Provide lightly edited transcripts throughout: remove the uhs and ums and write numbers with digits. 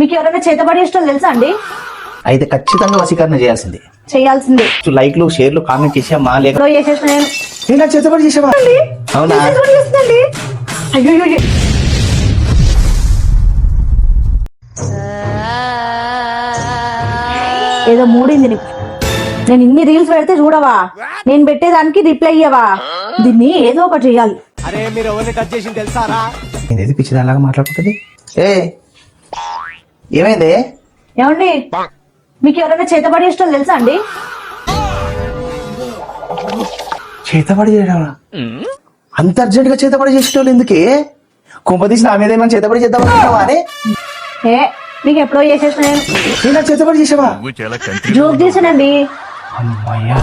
మీకు ఎవరైనా చేతబడి ఇష్టం తెలుసా అండి? అయితే ఖచ్చితంగా వశీకరణ చేయాల్సిందే. చేయాల్సిందే. లైక్లు షేర్లు కామెంట్ చేసామా లేక ఎప్పుడో చేసేసిన నేను. ఇంకా చేతబడి చేసావా? అవునా? చేతబడి చేస్తుందండి. అయ్యో ఏదో మూడింది నీకు. నేను ఇన్ని రీల్స్ పెడితే చూడవా, నేను పెట్టేదానికి రిప్లై ఇయ్యవా? దీన్ని ఏదో ఒకటి చేయాలి. ఏది పిచ్చిదాలాగా మాట్లాడుకుంటుంది. ఏమైంది? ఏమండి మీకు ఎవరైనా చేతబడి ఇష్టం తెలుసా అండి? చేతబడి చేయడం అంత అర్జెంట్ గా చేతబడి చేసేటోళ్ళు ఎందుకే? కుంపదీసి నా మీద ఏమైనా చేతబడి చేద్దామనుకున్నావా అని? మీకు ఎప్పుడో చేసేసిన నేను. నేను చేతబడి చేసావా? జోక్ చేసానండి. అమ్మయ్యా,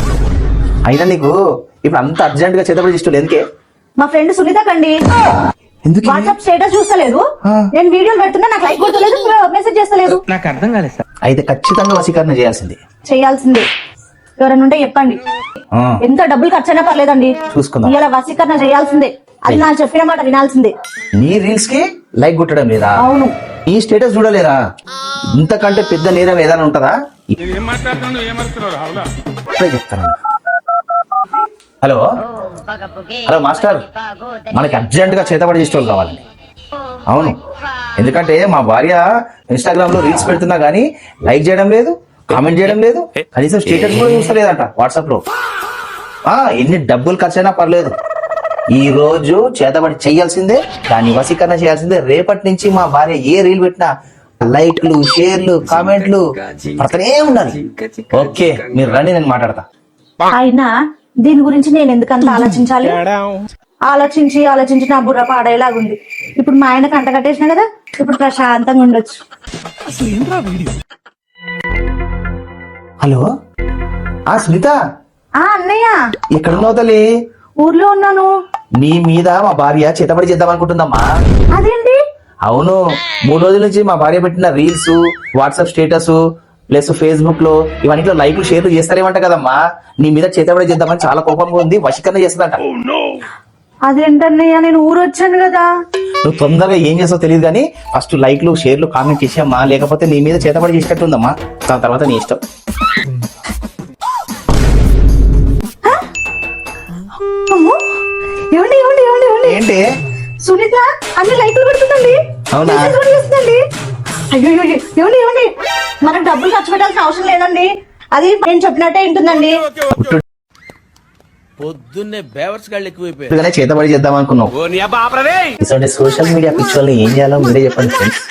అయినా నీకు ఇప్పుడు అంత అర్జెంట్ గా చేతబడి చేసేటోళ్ళు ఎందుకే? మా ఫ్రెండ్ సునీత కండి. ఎందుకు? వాట్సాప్ స్టేటస్ చూస్తలేదు, నేను వీడియోలు పెడుతున్నా, నాకు లైక్ కొట్టలేదు, మెసేజ్ చేస్తలేదు. నాకు అర్థం కాలేదు సార్. అయితే ఖచ్చితంగా వశీకరణ చేయాల్సిందే. చేయాల్సిందే. ఎవరైనా ఉంటే చెప్పండి. ఎంత డబ్బులు ఖర్చైనా పర్లేదండి, చూసుకుందాం. ఇలా వశీకరణ చేయాల్సిందే. అది నా చెప్పిన మాట వినాల్సిందే. నీ రీల్స్ కి లైక్ కొట్టడం లేదా? అవును. ఈ స్టేటస్ చూడలేరా? ఇంతకంటే పెద్ద నేరం ఏదైనా ఉంటదా? ఇప్పుడే చెప్తాను. హలో హలో మాస్టర్, మనకి అర్జెంట్ గా చేతబడి చేసేవాళ్ళు కావాలండి. అవును, ఎందుకంటే మా భార్య ఇన్స్టాగ్రామ్ లో రీల్స్ పెడుతున్నా గానీ లైక్ చేయడం లేదు, కామెంట్ చేయడం లేదు, కనీసం స్టేటస్ కూడా చూస్తలేదంట వాట్సాప్ లో. ఎన్ని డబ్బులు ఖర్చైనా పర్లేదు, ఈ రోజు చేతబడి చెయ్యాల్సిందే, దాన్ని వశీకరణ చేయాల్సిందే. రేపటి నుంచి మా భార్య ఏ రీల్ పెట్టినా లైక్లు షేర్లు కామెంట్లు పడతనే ఉండాలి. ఓకే, మీరు రండి, నేను మాట్లాడతా. అయినా దీని గురించి నేను ఎందుకంత ఆలోచించాలి? ఆలోచించి ఆలోచించి నా బుర్ర పాడేలాగుంది. ఇప్పుడు మా ఆయన కంట కట్టేసిన కదా, ఇప్పుడు ప్రశాంతంగా ఉండొచ్చు. హలో సునీత, అన్నయ్య ఎక్కడున్నావు తల్లి? ఊర్లో ఉన్నాను. నీ మీద మా భార్య చేతబడి చేద్దాం అనుకుంటుందమ్మా. అదేంటి? అవును, 3 రోజుల నుంచి మా భార్య పెట్టిన reels, WhatsApp status plus Facebook లో ఇవన్నిట్లో లైక్లు షేర్లు చేస్తారేమంట కదమ్మా. నీ మీద చేతబడి చేద్దామని చాలా కోపంగా ఉంది, వశీకరణ చేస్తుందంట. అదేంటన్నయ్య, నేను ఊరు వచ్చాను కదా. నువ్వు తొందరగా ఏం చేస్తావు తెలియదు కానీ ఫస్ట్ లైక్లు షేర్లు కామెంట్ చేసామ్మా, లేకపోతే నీ మీద చేతబడి చేసేటట్టుందమ్మా. దాని తర్వాత నీ ఇష్టం. ఏంటి? సునీత అన్ని లైకులు పెడుతుందండి. అవునా? అయ్యో ఏమండి, మనకు డబ్బులు ఖర్చు పెట్టాల్సిన అవసరం లేదండి, అది నేను చెప్పినట్టే ఉంటుందండి. పొద్దున్నే బేవర్స్ గాళ్ళు ఎక్కువైపోయాయి. చేతబడి చేద్దాం అనుకున్నావు. సోషల్ మీడియా పిక్చర్లు ఏం చేయాలో మీరే చెప్పండి ఫ్రెండ్స్.